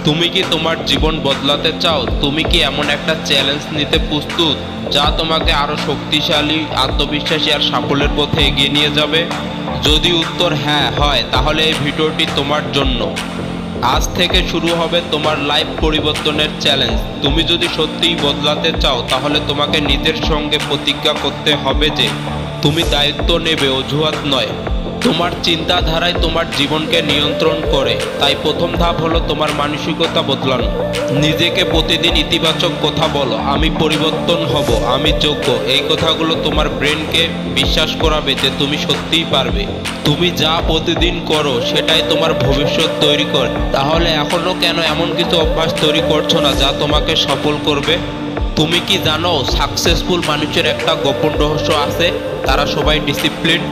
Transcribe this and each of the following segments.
তুমি কি তোমার জীবন বদলাতে চাও? তুমি কি এমন একটা চ্যালেঞ্জ নিতে প্রস্তুত যা তোমাকে আরো শক্তিশালী, আত্মবিশ্বাসী আর সাফল্যের পথে এগিয়ে নিয়ে যাবে? যদি উত্তর হ্যাঁ হয়, তাহলে এই ভিডিওটি তোমার জন্য। আজ থেকে শুরু হবে তোমার লাইফ পরিবর্তনের চ্যালেঞ্জ। তুমি যদি সত্যিই বদলাতে চাও, তাহলে তোমাকে নিজের সঙ্গে প্রতিজ্ঞা করতে হবে যে তুমি দায়িত্ব নেবে, অজুহাত নয়। তোমার চিন্তাধারায় তোমার জীবনকে নিয়ন্ত্রণ করে। তাই প্রথম ধাপ হলো তোমার মানসিকতা বদলানো। নিজেকে প্রতিদিন ইতিবাচক কথা বলো। আমি পরিবর্তন হব, আমি যোগ্য। এই কথাগুলো তোমার ব্রেনকে বিশ্বাস করাবে যে তুমি সত্যিই পারবে। তুমি যা প্রতিদিন করো সেটাই তোমার ভবিষ্যৎ তৈরি করে। তাহলে এখনো কেন এমন কিছু অভ্যাস তৈরি করছো না যা তোমাকে সফল করবে? তুমি কি জানো, সাকসেসফুল মানুষের একটা গোপন রহস্য আছে? তারা সবাই ডিসিপ্লিন।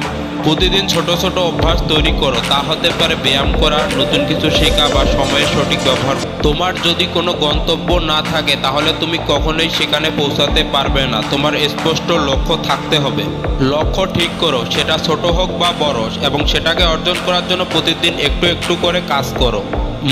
প্রতিদিন ছোট ছোট অভ্যাস তৈরি করো। তা হতে পারে ব্যায়াম করা, নতুন কিছু শেখা বা সময়ের সঠিক ব্যবহার। তোমার যদি কোনো গন্তব্য না থাকে, তাহলে তুমি কখনোই সেখানে পৌঁছাতে পারবে না। তোমার স্পষ্ট লক্ষ্য থাকতে হবে। লক্ষ্য ঠিক করো, সেটা ছোট হোক বা বড়, এবং সেটাকে অর্জন করার জন্য প্রতিদিন একটু একটু করে কাজ করো।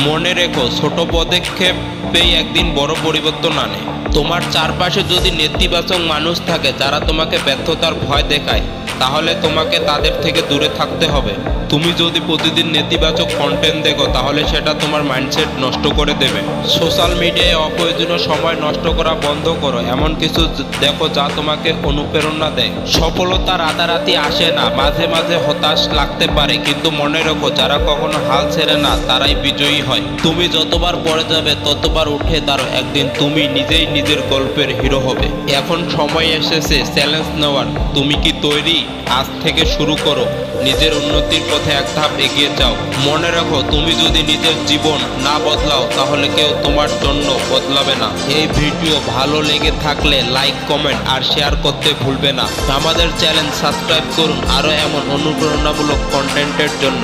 মনে রেখো, ছোট পদক্ষেপেই একদিন বড় পরিবর্তন আনে। তোমার চারপাশে যদি নেতিবাচক মানুষ থাকে যারা তোমাকে ব্যর্থতার ভয় দেখায়, তাহলে তোমাকে তাদের থেকে দূরে থাকতে হবে। তুমি যদি প্রতিদিন নেতিবাচক কন্টেন্ট দেখো, তাহলে সেটা তোমার মাইন্ডসেট নষ্ট করে দেবে। সোশ্যাল মিডিয়ায় অপ্রয়োজনীয় সময় নষ্ট করা বন্ধ করো। এমন কিছু দেখো যা তোমাকে অনুপ্রেরণা দেয়। সফলতা রাতারাতি আসে না, মাঝে মাঝে হতাশ লাগতে পারে, কিন্তু মনে রেখো, যারা কখনো হাল ছেড়ে না তারাই বিজয়ী হয়। তুমি যতবার পড়ে যাবে ততবার উঠে দাঁড়ো। একদিন তুমি নিজেই নিজের গল্পের হিরো হবে। এখন সময় এসেছে চ্যালেঞ্জ নেওয়ার। তুমি কি তৈরি? আজ থেকে শুরু করো। নিজের উন্নতির পথে এক ধাপ এগিয়ে যাও। মনে রাখো, তুমি যদি নিজের জীবন না বদলাও, তাহলে কেউ তোমার জন্য বদলাবে না। এই ভিডিও ভালো লেগে থাকলে লাইক, কমেন্ট আর শেয়ার করতে ভুলবে না। আমাদের চ্যানেল সাবস্ক্রাইব করুন আরও এমন অনুপ্রেরণামূলক কন্টেন্টের জন্য।